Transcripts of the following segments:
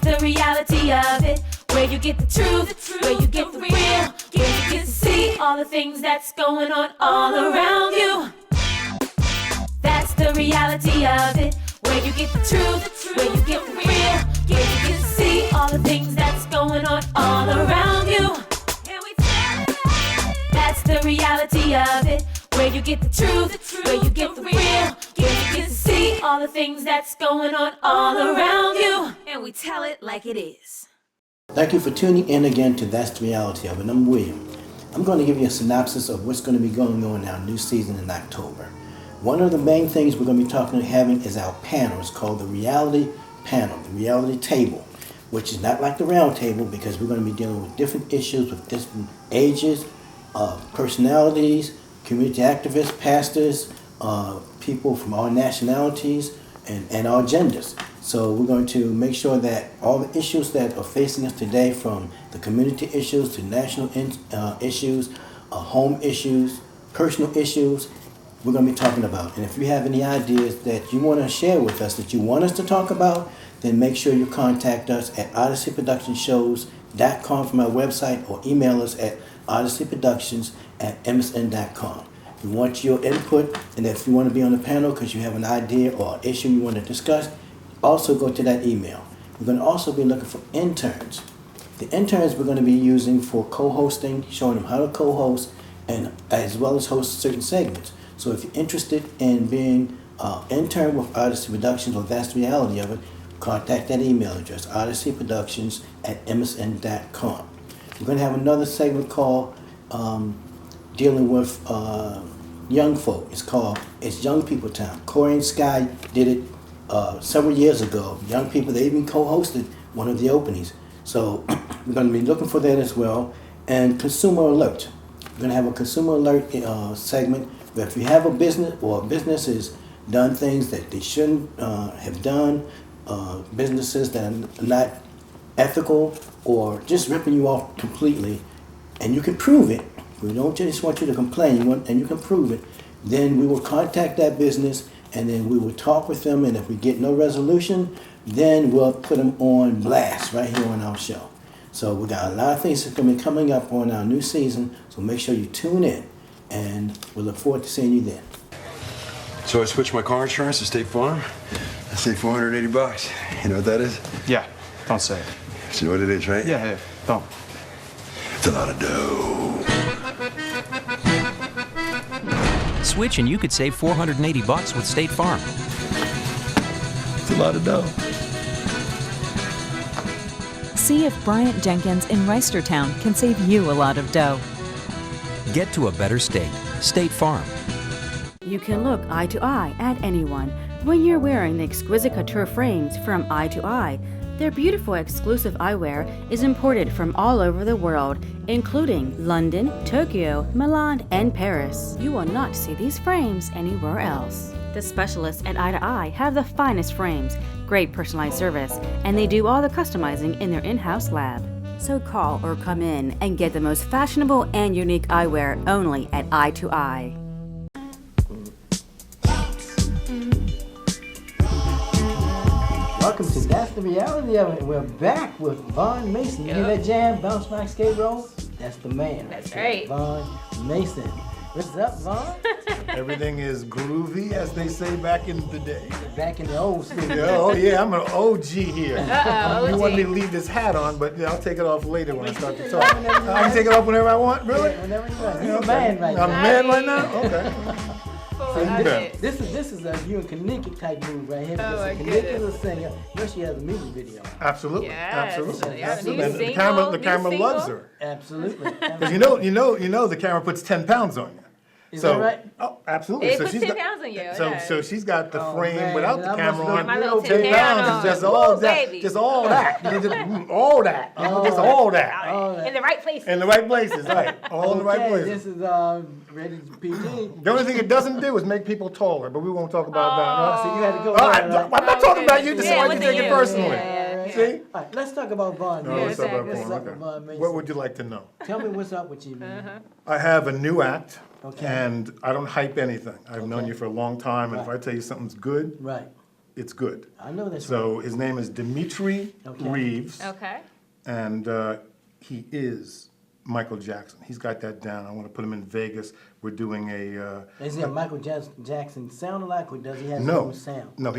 the reality of it. Where you get the truth, where you get the real, where you get to see all the things that's going on all around you. That's the reality of it. Where you get the truth, where you get the real, where you get to see all the things that's going on all around you. That's the reality of it. Where you get the truth, where you get the real, where you get to see all the things that's going on all around you. And we tell it like it is. Thank you for tuning in again to That's the Reality of It. I'm William. I'm going to give you a synopsis of what's going to be going on in our new season in October. One of the main things we're going to be having is our panel. It's called the Reality Panel, the Reality Table, which is not like the round table because we're going to be dealing with different issues with different ages, personalities, community activists, pastors, people from all nationalities, and all genders. So we're going to make sure that all the issues that are facing us today, from the community issues to national issues, home issues, personal issues, we're going to be talking about. And if you have any ideas that you want to share with us, that you want us to talk about, then make sure you contact us at odysseyproductionshows.com from our website, or email us at odysseyproductions@msn.com. We want your input, and if you want to be on the panel because you have an idea or an issue you want to discuss, also go to that email. We're going to also be looking for interns. The interns we're going to be using for co-hosting, showing them how to co-host, and as well as host certain segments. So if you're interested in being an intern with Odyssey Productions, or That's the Reality of It, contact that email address, odysseyproductions@msn.com. We're going to have another segment called dealing with young folk. It's Young People Time. Corey and Sky did it several years ago. Young people, they even co-hosted one of the openings. So we're going to be looking for that as well. And Consumer Alert. We're going to have a Consumer Alert segment where if you have a business, or a business has done things that they shouldn't have done, businesses that are not ethical or just ripping you off completely, and you can prove it, we don't just want you to complain, and you can prove it, then we will contact that business, and then we will talk with them, and if we get no resolution, then we'll put them on blast right here on our show. So we got a lot of things that's going to be coming up on our new season, so make sure you tune in, and we look forward to seeing you then. So I switched my car insurance to State Farm. I saved $480. You know what that is? Yeah, don't say it. You know what it is, right? Yeah, don't. It's a lot of dough. Switch and you could save $480 with State Farm. It's a lot of dough. See if Bryant Jenkins in Reisterstown can save you a lot of dough. Get to a better state. State Farm. You can look eye to eye at anyone when you're wearing the exquisite couture frames from Eye to Eye. Their beautiful exclusive eyewear is imported from all over the world, including London, Tokyo, Milan, and Paris. You will not see these frames anywhere else. The specialists at Eye to Eye have the finest frames, great personalized service, and they do all the customizing in their in-house lab. So call or come in and get the most fashionable and unique eyewear only at Eye to Eye. Welcome to That's the Reality of It. We're back with Vaughn Mason. You hear that jam? Bounce back, skate roll? That's the man. That's right. Vaughn Mason. What's up, Vaughn? Everything is groovy, as they say back in the day. Back in the old school. Yeah, oh yeah, I'm an OG here. Uh-oh, You want me OG. to leave this hat on, but I'll take it off later when I start to talk. I can take it off whenever I want, really? Whenever you want. You're a Okay. man right I'm a now. man right now? Okay. Full of it. This is a you and Kanika type move right here. Oh, my Kanika goodness. is a singer. You know she has a music video. Absolutely. Yes. Absolutely. Yeah, Absolutely. new And the single, camera new loves single. her. Absolutely. Because you know the camera puts 10 pounds on you. Is So, that right? oh, absolutely. It so puts she's 10 got, pounds on you, it So, does. so she's got the Oh, frame man, without the that camera must look on. My little 10 10 pounds pounds. is just all Woo, that. baby. Just all that. You know, just all that. You know, just all that. In the right place. In the right places, right. All in the right Okay, places. this is Ready to PG. The only thing it doesn't do is make people taller, but we won't talk about that. So you had to go. All right, there, I'm not talking about you, just Yeah, so I what can do take you? it personally. Yeah. See? All right, let's talk about Vaughn. No, let's talk about exactly. porn, What's up with Vaughn okay. Mason? What would you like to know? Tell me what's up with you, man. I have a new act, Okay. and I don't hype anything. I've known Okay. you for a long time, and if Right. I tell you something's good, Right. it's good. I know that's So his name is Dimitri Okay. Reeves, Okay. and he is Michael Jackson. He's got that down. I want to put him in Vegas. We're doing a... Is he a Michael Jackson sound alike, or does he have his No, own sound? no,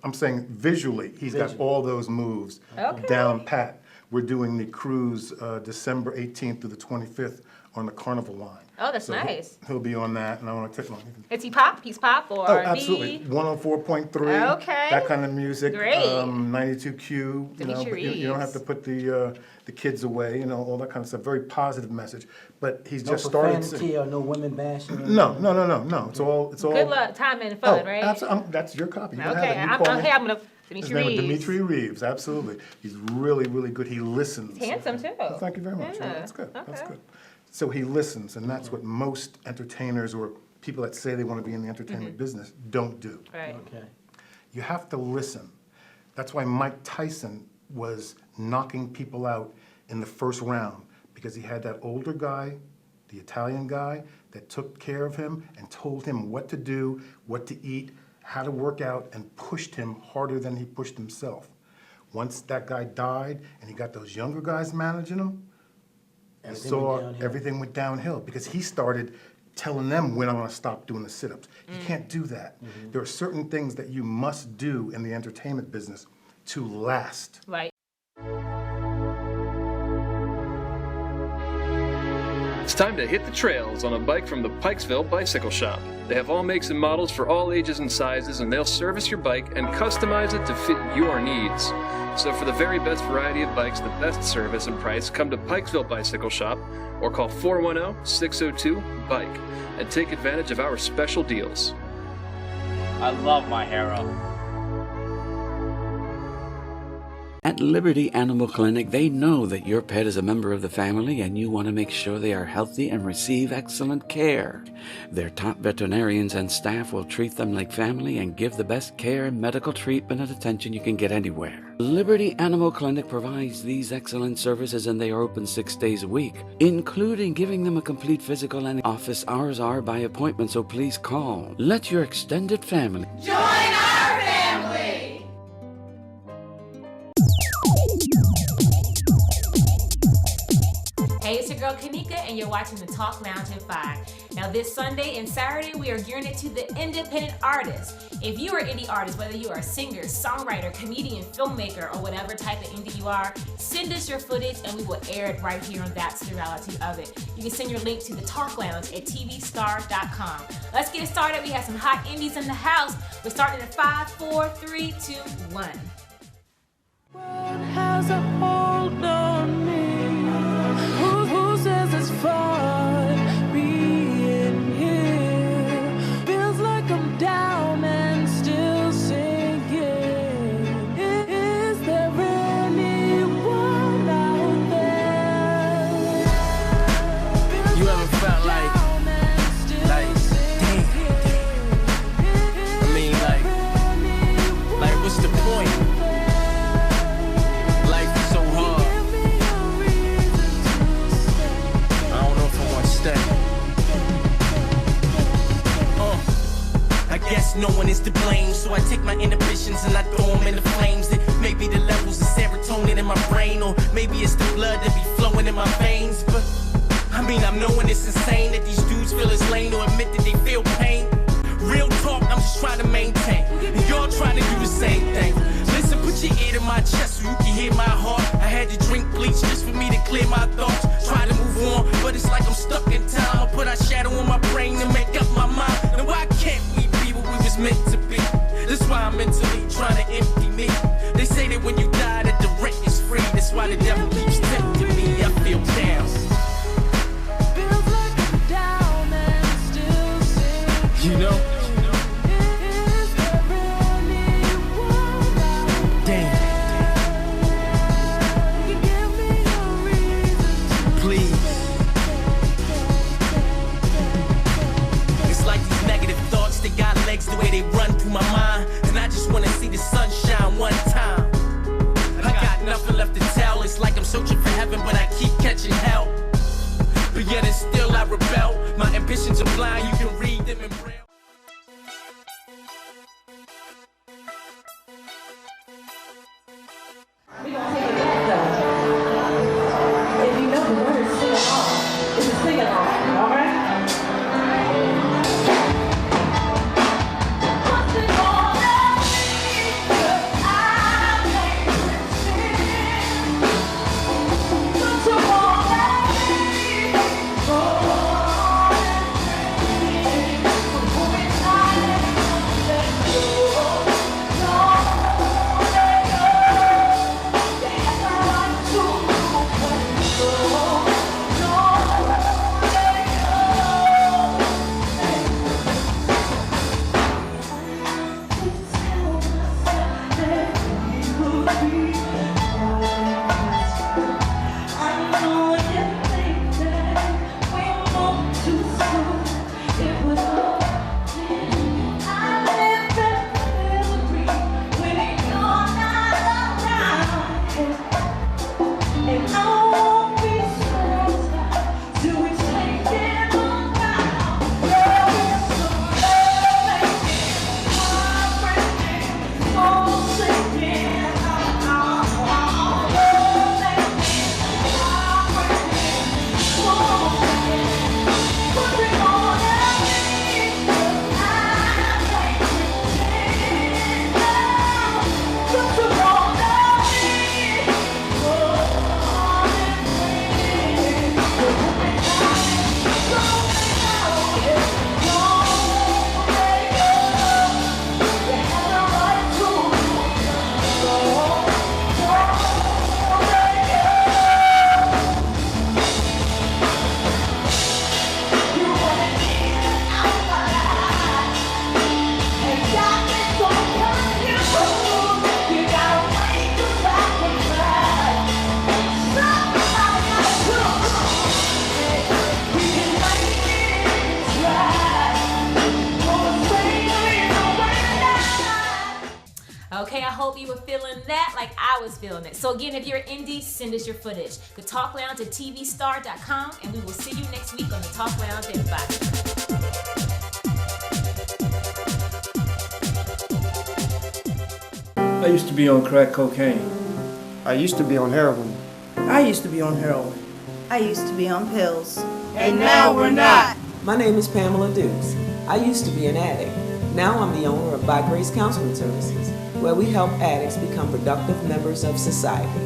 I'm saying visually, he's got Visually. all those moves Okay. down pat. We're doing the cruise December 18th through the 25th on the Carnival line. Oh, that's So nice. He'll be on that, and I want to take him. Is he pop? He's pop or Oh, R&B? absolutely. 104.3. Okay. That kind of music. Great. 92Q. You know, Dimitri but you don't have Reeves. to put the kids away. You know, all that kind of stuff. Very positive message. But he's No just started. profanity or no women bashing? or No. anything? It's all. Good luck, time and fun, Oh, right? absolutely. That's your copy. You can have Okay, it. You call me. I'm gonna His Dimitri name is Reeves. Dimitri Reeves. Absolutely. He's really, really good. He listens. He's handsome too. Well, thank you very much. Yeah, That's good. That's okay. good. So he listens, and that's what most entertainers or people that say they want to be in the entertainment business don't do. Right. Okay. You have to listen. That's why Mike Tyson was knocking people out in the first round, because he had that older guy, the Italian guy, that took care of him and told him what to do, what to eat, how to work out, and pushed him harder than he pushed himself. Once that guy died and he got those younger guys managing him, everything went downhill because he started telling them when I'm going to stop doing the sit-ups. You can't do that. There are certain things that you must do in the entertainment business to last. Right. It's time to hit the trails on a bike from the Pikesville Bicycle Shop. They have all makes and models for all ages and sizes, and they'll service your bike and customize it to fit your needs. So for the very best variety of bikes, the best service and price, come to Pikesville Bicycle Shop or call 410-602-BIKE and take advantage of our special deals. I love my Hero. At Liberty Animal Clinic, they know that your pet is a member of the family and you want to make sure they are healthy and receive excellent care. Their top veterinarians and staff will treat them like family and give the best care, medical treatment, and attention you can get anywhere. Liberty Animal Clinic provides these excellent services, and they are open 6 days a week, including giving them a complete physical, and office hours are by appointment, so please call. Let your extended family Join our family! Hey, it's your girl Kanika, and you're watching the Talk Lounge at 5. Now, this Sunday and Saturday, we are gearing it to the independent artists. If you are an indie artist, whether you are a singer, songwriter, comedian, filmmaker, or whatever type of indie you are, send us your footage and we will air it right here on That's the Reality of It. You can send your link to the Talk Lounge at tvstar.com. Let's get it started. We have some hot indies in the house. We're starting at 5, 4, 3, 2, 1. Has a hold on me. Who says it's fun being here? Feels like I'm down and still sinking. Is there anyone out there? You ever felt like damn. I mean, like what's the point? Life is so hard. I don't know if I want to stay. I guess no one is to blame, so I take my inhibitions and I throw them in the flames. It may be the levels of serotonin in my brain, or maybe it's the blood that be flowing in my veins. But I mean, I'm knowing it's insane that these dudes feel it's lame to admit that they feel pain. Real talk, I'm just trying to maintain, and y'all trying to do the same thing. Listen, put your ear to my chest so you can hear my heart. I had to drink bleach just for me to clear my thoughts. Try to move on, but it's like I'm stuck in time. I put a shadow on my brain to make up my mind. Now why can't we be what we was meant to be? That's why I'm mentally trying to empty me. They say that when you die that the rent is free. That's why the devil keeps tempting me. I feel down. Feels like I'm down and still sinking. You know? Is there anyone out Damn. there? Give me a reason to Please. It's like these negative thoughts, they got legs the way they run through my mind. And I just wanna see the sun shine one time. I got nothing left to tell. It's like I'm searching for heaven, but I keep catching hell. But yet and still I rebel. My ambitions are blind, you can read them in braille. And I won't be satisfied till we take it all down. Love is so love-making, heartbreaking, soul-sinking. Love-making, heartbreaking, soul-sinking. Put it on me, I can't pretend now. Put it on me. Okay, I hope you were feeling that like I was feeling it. So again, if you're indie, send us your footage. The Talk Lounge at tvstar.com, and we will see you next week on the Talk Lounge, everybody. I used to be on crack cocaine. I used to be on heroin. I used to be on heroin. I used to be on pills. And now we're not. My name is Pamela Dukes. I used to be an addict. Now I'm the owner of By Grace Counseling Services, where we help addicts become productive members of society.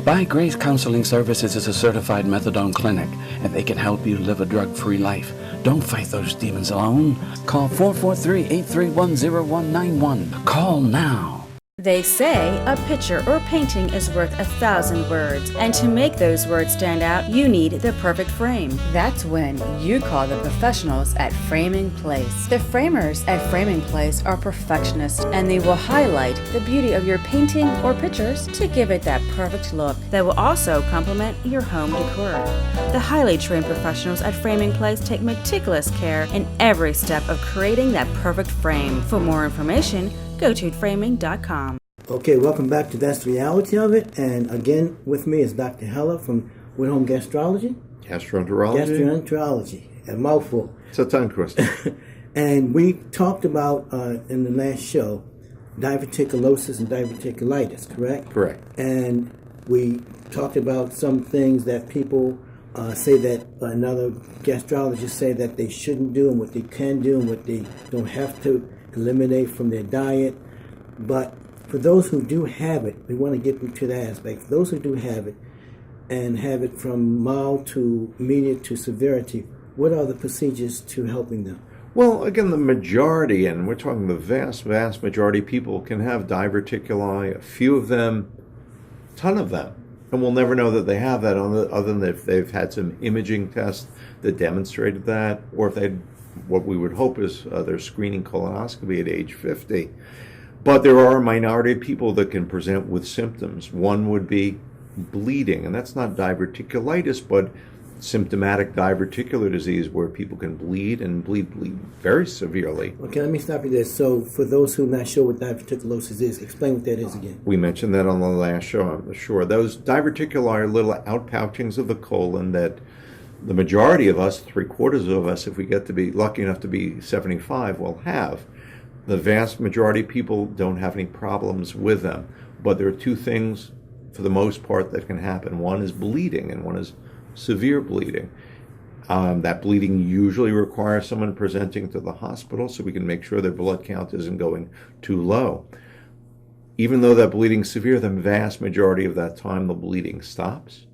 By Grace Counseling Services is a certified methadone clinic, and they can help you live a drug-free life. Don't fight those demons alone. Call 443-831-0191. Call now. They say a picture or painting is worth 1,000 words, and to make those words stand out, you need the perfect frame. That's when you call the professionals at Framing Place. The framers at Framing Place are perfectionists, and they will highlight the beauty of your painting or pictures to give it that perfect look that will also complement your home decor. The highly trained professionals at Framing Place take meticulous care in every step of creating that perfect frame. For more information, go to framing.com. Okay, welcome back to That's the Reality of It. And again, with me is Dr. Heller from Woodhome Gastrology. Gastroenterology? Gastroenterology, a mouthful. It's a tongue twister. And we talked about, in the last show, diverticulosis and diverticulitis, correct? Correct. And we talked about some things that people say that another gastrologist say that they shouldn't do and what they can do and what they don't have to eliminate from their diet. But for those who do have it, we want to get into that aspect. For those who do have it and have it from mild to immediate to severity, what are the procedures to helping them? Well, again, the majority, and we're talking the vast majority of people can have diverticuli, a few of them, a ton of them. And we'll never know that they have that other than if they've had some imaging tests that demonstrated that, or if they what we would hope is their screening colonoscopy at age 50. But there are a minority of people that can present with symptoms. One would be bleeding, and that's not diverticulitis, but symptomatic diverticular disease where people can bleed and bleed very severely. Okay, let me stop you there. So for those who are not sure what diverticulosis is, explain what that is again. We mentioned that on the last show, I'm sure. Those diverticuli are little outpouchings of the colon that the majority of us, 3/4 of us, if we get to be lucky enough to be 75, will have. The vast majority of people don't have any problems with them. But there are two things, for the most part, that can happen. One is bleeding, and one is severe bleeding. That bleeding usually requires someone presenting to the hospital so we can make sure their blood count isn't going too low. Even though that bleeding's severe, the vast majority of that time the bleeding stops.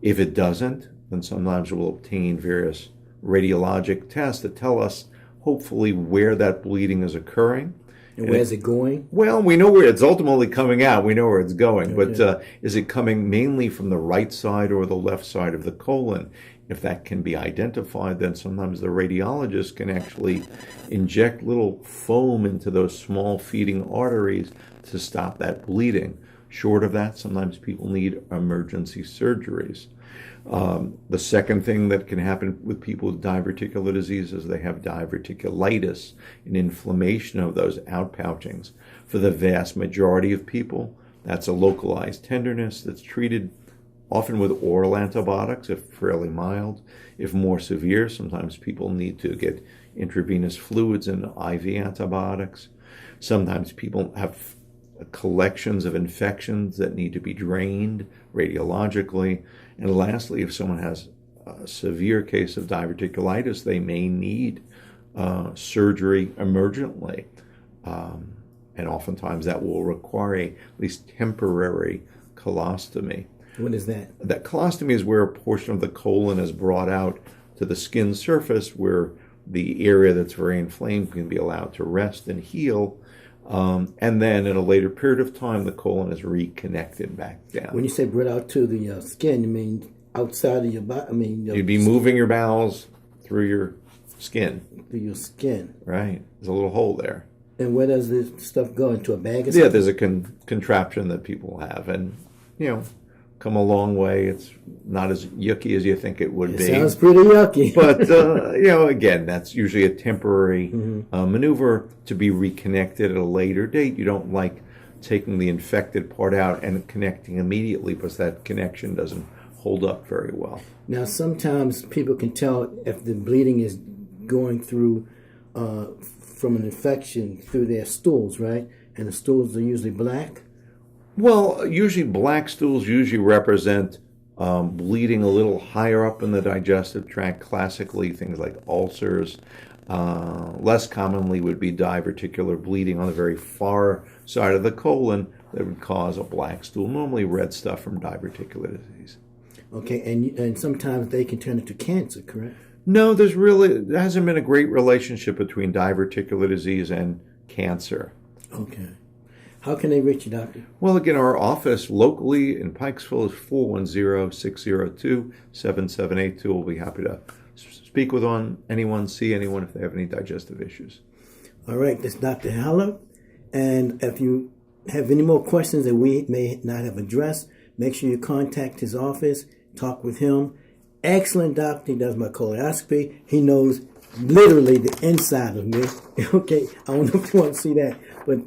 If it doesn't, then sometimes we'll obtain various radiologic tests that tell us hopefully where that bleeding is occurring. And where's it going? Well, we know where it's ultimately coming out. We know where it's going. Okay. But is it coming mainly from the right side or the left side of the colon? If that can be identified, then sometimes the radiologist can actually inject little foam into those small feeding arteries to stop that bleeding. Short of that, sometimes people need emergency surgeries. The second thing that can happen with people with diverticular disease is they have diverticulitis, an inflammation of those outpouchings. For the vast majority of people, that's a localized tenderness that's treated often with oral antibiotics if fairly mild. If more severe, sometimes people need to get intravenous fluids and IV antibiotics. Sometimes people have collections of infections that need to be drained radiologically. And lastly, if someone has a severe case of diverticulitis, they may need surgery emergently. And oftentimes that will require at least temporary colostomy. What is that? That colostomy is where a portion of the colon is brought out to the skin surface where the area that's very inflamed can be allowed to rest and heal. And then at a later period of time, the colon is reconnected back down. When you say brought out to the skin, you mean outside of your body? I mean, You'd be moving your bowels through your skin. Through your skin. Right. There's a little hole there. And where does this stuff go? Into a bag or Yeah, something? there's a contraption that people have. And, come a long way. It's not as yucky as you think it would be. Sounds pretty yucky. But, again, that's usually a temporary maneuver to be reconnected at a later date. You don't like taking the infected part out and connecting immediately because that connection doesn't hold up very well. Now, sometimes people can tell if the bleeding is going through from an infection through their stools, right? And the stools are usually black. Well, usually black stools usually represent bleeding a little higher up in the digestive tract, classically things like ulcers. Less commonly would be diverticular bleeding on the very far side of the colon that would cause a black stool, normally red stuff from diverticular disease. Okay, and sometimes they can turn into cancer, correct? No, there hasn't been a great relationship between diverticular disease and cancer. Okay. How can they reach you, doctor? Well, again, our office locally in Pikesville is 410-602-7782. We'll be happy to speak with anyone, see anyone if they have any digestive issues. All right, that's Dr. Haller. And if you have any more questions that we may not have addressed, make sure you contact his office, talk with him. Excellent doctor. He does my colonoscopy. He knows literally the inside of me. Okay, I don't know if you want to see that, but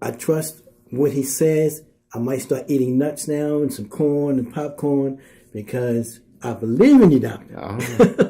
I trust what he says. I might start eating nuts now and some corn and popcorn because I believe in you, doctor. Oh,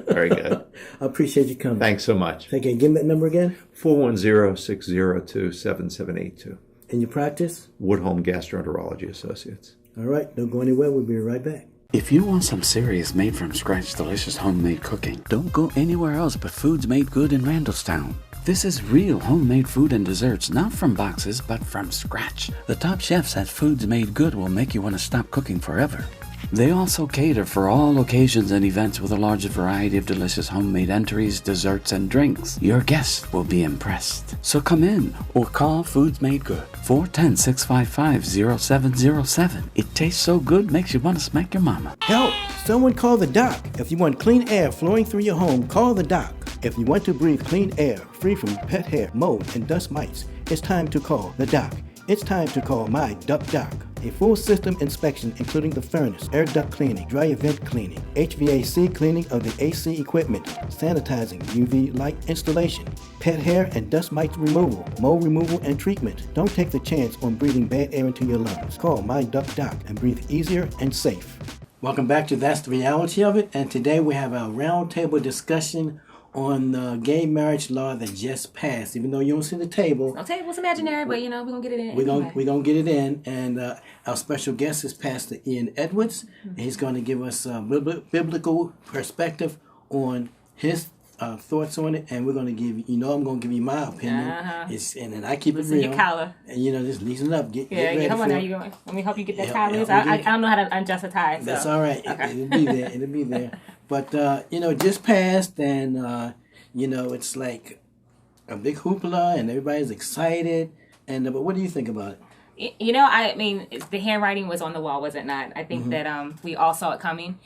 very good. I appreciate you coming. Thanks so much. Okay, give me that number again. 410-602-7782. And your practice? Woodholm Gastroenterology Associates. All right, don't go anywhere. We'll be right back. If you want some serious made-from-scratch delicious homemade cooking, don't go anywhere else but Foods Made Good in Randallstown. This is real homemade food and desserts, not from boxes, but from scratch. The top chefs at Foods Made Good will make you want to stop cooking forever. They also cater for all occasions and events with a large variety of delicious homemade entries, desserts, and drinks. Your guests will be impressed. So come in or call Foods Made Good, 410-655-0707. It tastes so good, makes you want to smack your mama. Help! Someone call the doc. If you want clean air flowing through your home, call the doc. If you want to breathe clean air, free from pet hair, mold, and dust mites, it's time to call the doc. It's time to call My Duck Doc. A full system inspection including the furnace, air duct cleaning, dry vent cleaning, HVAC cleaning of the AC equipment, sanitizing, UV light installation, pet hair and dust mite removal, mold removal and treatment. Don't take the chance on breathing bad air into your lungs. Call My Duck Doc and breathe easier and safe. Welcome back to That's the Reality of It, and today we have a roundtable discussion on the gay marriage law that just passed. Even though you don't see the table, No table's imaginary, but we're gonna get it in. we're anyway. gonna get it in. And our special guest is Pastor Ian Edwards. And he's going to give us a biblical perspective on his thoughts on it. And we're going to give I'm going to give you my opinion. And then I keep Listen it real. your collar. And just loosen up. Get ready Come on for now, it. you going? Let me help you get that Yeah, collar. yeah, I don't know how to adjust a tie. So. That's all right. Okay. It'll be there. It'll be there. But just passed, and it's like a big hoopla, and everybody's excited. And but what do you think about it? I mean, the handwriting was on the wall, was it not? I think that we all saw it coming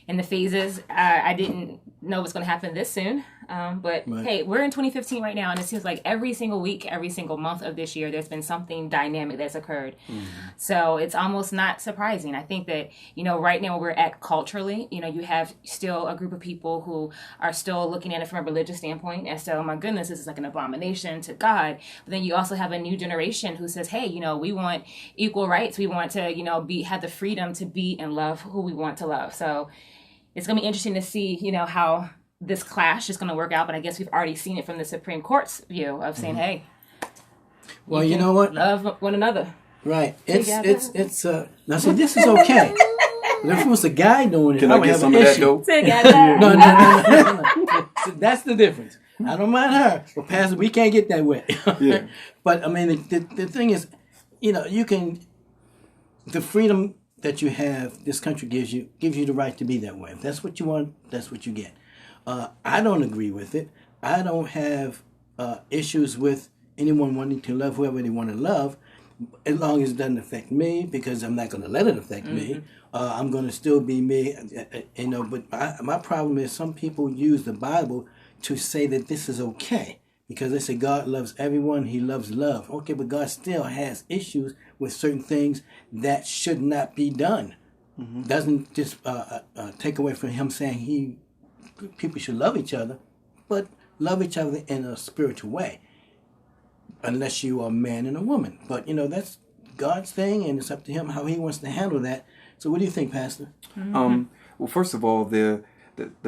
in the phases. I didn't know what's going to happen this soon. But Right. hey, we're in 2015 right now, and it seems like every single week, every single month of this year, there's been something dynamic that's occurred. So it's almost not surprising. I think that, right now where we're at culturally, you have still a group of people who are still looking at it from a religious standpoint and say, oh my goodness, this is like an abomination to God. But then you also have a new generation who says, hey, we want equal rights. We want to, have the freedom to be and love who we want to love. So it's going to be interesting to see, how this clash is going to work out. But I guess we've already seen it from the Supreme Court's view of saying, hey, Well, you know what? love one another. Right. Together. It's now see, this is okay. But if it was a guy doing it, Can I I would get have some an of that issue. dope? Together. No. So that's the difference. I don't mind her, but Pastor, we can't get that wet. Yeah. But I mean, the thing is, you can, the freedom that you have, this country gives you the right to be that way. If that's what you want, that's what you get. I don't agree with it. I don't have issues with anyone wanting to love whoever they want to love, as long as it doesn't affect me, because I'm not going to let it affect me. I'm going to still be me, But my problem is some people use the Bible to say that this is okay, because they say God loves everyone, He loves love. Okay, but God still has issues with certain things that should not be done. Doesn't just take away from Him saying people should love each other, but love each other in a spiritual way, unless you are a man and a woman. But that's God's thing, and it's up to Him how He wants to handle that. So what do you think, Pastor? Well, first of all, the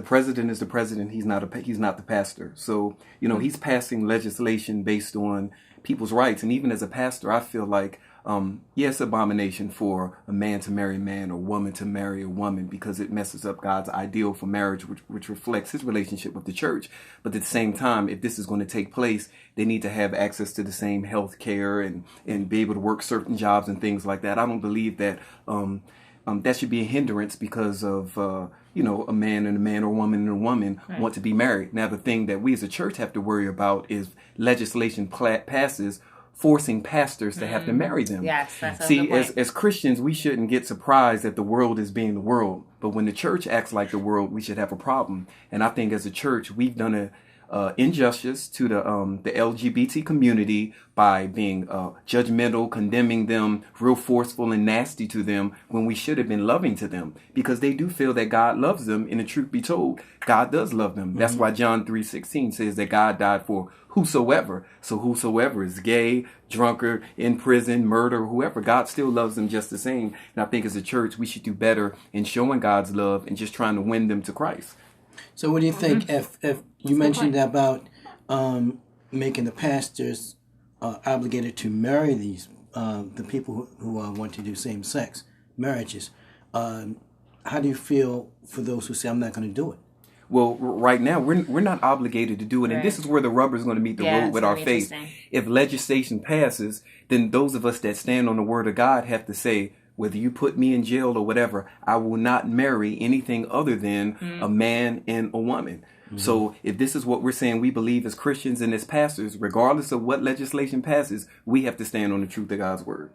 president is the president. He's not the pastor. So he's passing legislation based on people's rights. And even as a pastor, I feel like yes, abomination for a man to marry a man or a woman to marry a woman, because it messes up God's ideal for marriage, which reflects His relationship with the church. But at the same time, if this is going to take place, they need to have access to the same health care and be able to work certain jobs and things like that. I don't believe that that should be a hindrance because of a man and a man or a woman and a woman want to be married. Now, the thing that we as a church have to worry about is legislation passes forcing pastors to have to marry them. Yes, that's a See, good point. as Christians, we shouldn't get surprised that the world is being the world. But when the church acts like the world, we should have a problem. And I think as a church, we've done a injustice to the LGBT community by being judgmental, condemning them, real forceful and nasty to them, when we should have been loving to them, because they do feel that God loves them. And the truth be told, God does love them. That's why John 3:16 says that God died for whosoever. So whosoever is gay, drunkard, in prison, murder, whoever, God still loves them just the same. And I think as a church, we should do better in showing God's love and just trying to win them to Christ. So what do you think, if you mentioned about making the pastors obligated to marry the people who want to do same-sex marriages, how do you feel for those who say, I'm not going to do it? Well, right now, we're not obligated to do it. And this is where the rubber is going to meet the road with our faith. If legislation passes, then those of us that stand on the word of God have to say, whether you put me in jail or whatever, I will not marry anything other than a man and a woman. So if this is what we're saying we believe as Christians and as pastors, regardless of what legislation passes, we have to stand on the truth of God's word.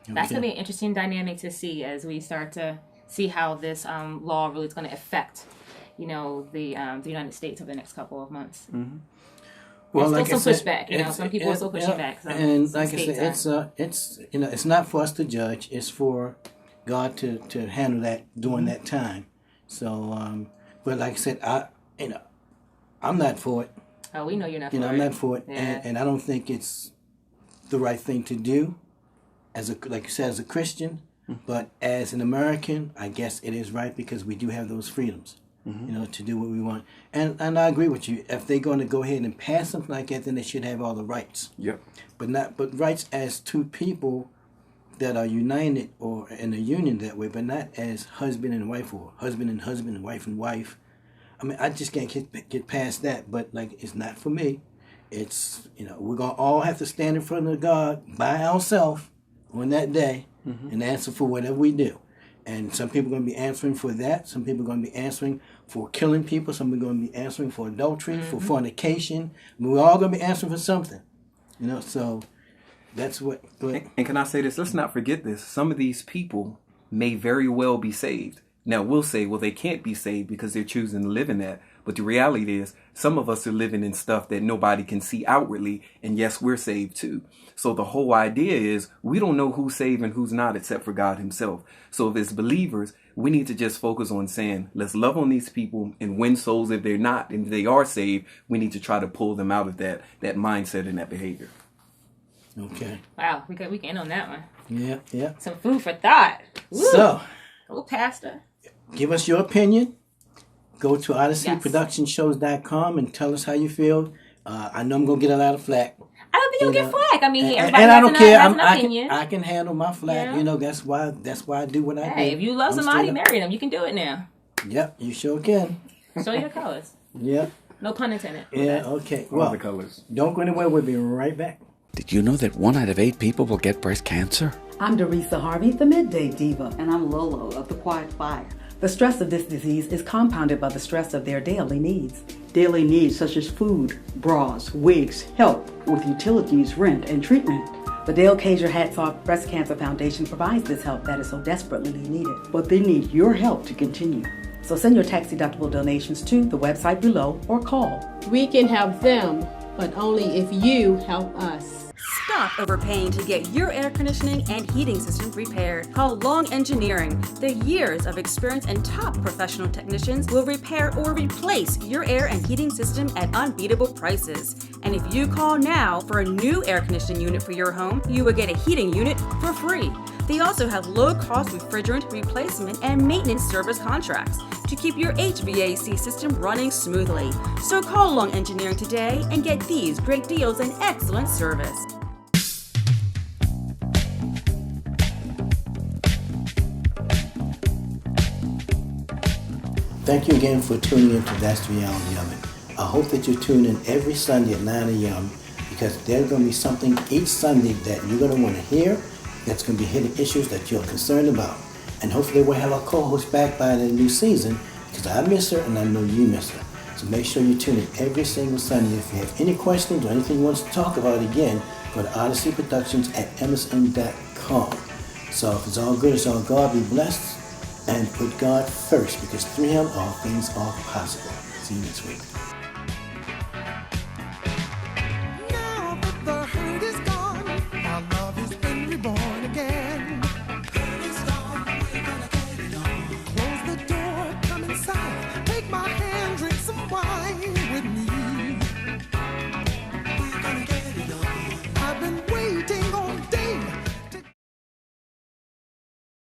That's going to be an interesting dynamic to see as we start to see how this law really is going to affect, the United States over the next couple of months. Well, there's like still I some said, pushback. Some people are still pushing back. And like I said, it's it's not for us to judge. It's for God to handle that during that time. So, but like I said, I'm not for it. Oh, we know you're not for it. I'm not for it, Yeah. and I don't think it's the right thing to do. Like you said, as a Christian, but as an American, I guess it is right, because we do have those freedoms. To do what we want. And I agree with you. If they're going to go ahead and pass something like that, then they should have all the rights. Yep. But rights as two people that are united or in a union that way, but not as husband and wife, or husband and wife and wife. I mean, I just can't get past that. But it's not for me. It's we're gonna all have to stand in front of God by ourselves on that day and answer for whatever we do. And some people are going to be answering for that. Some people are going to be answering for killing people. Some are going to be answering for adultery, for fornication. I mean, we're all going to be answering for something. So that's what... And can I say this? Let's not forget this. Some of these people may very well be saved. Now, we'll say, well, they can't be saved because they're choosing to live in that. But the reality is, some of us are living in stuff that nobody can see outwardly, and yes, we're saved too. So the whole idea is we don't know who's saved and who's not except for God himself. So if it's believers, we need to just focus on saying, let's love on these people and win souls. If they're not, and if they are saved, we need to try to pull them out of that mindset and that behavior. Okay. Wow, we can end on that one. Yeah. Some food for thought. Woo. So, Pastor. Give us your opinion. Go to OdysseyProductionshows.com and tell us how you feel. I know I'm going to get a lot of flack. I don't think you'll get flack. I mean, everybody and I don't care. has an opinion. I can handle my flack. Yeah. You know, that's why I do what I do. Hey, if you love somebody, marry them. You can do it now. Yep, you sure can. Show your colors. Yep. No pun intended. Yeah, okay. All the colors. Don't go anywhere. We'll be right back. Did you know that 1 out of 8 people will get breast cancer? I'm Dorisa Harvey, the Midday Diva. And I'm Lolo of The Quiet Fire. The stress of this disease is compounded by the stress of their daily needs. Daily needs such as food, bras, wigs, help with utilities, rent, and treatment. The Dale Cager Hats Off Breast Cancer Foundation provides this help that is so desperately needed. But they need your help to continue. So send your tax-deductible donations to the website below or call. We can help them, but only if you help us. Stop overpaying to get your air conditioning and heating system repaired. Call Long Engineering. Their years of experience and top professional technicians will repair or replace your air and heating system at unbeatable prices. And if you call now for a new air conditioning unit for your home, you will get a heating unit for free. They also have low-cost refrigerant replacement and maintenance service contracts to keep your HVAC system running smoothly. So call Long Engineering today and get these great deals and excellent service. Thank you again for tuning in to That's the Reality of It. I hope that you tune in every Sunday at 9 a.m. because there's going to be something each Sunday that you're going to want to hear that's going to be hitting issues that you're concerned about. And hopefully we'll have our co-host back by the new season because I miss her and I know you miss her. So make sure you tune in every single Sunday. If you have any questions or anything you want to talk about again, go to Odyssey Productions at MSN.com. So if it's all good, it's all God. Be blessed and put God first because through Him all things are possible. See you next week.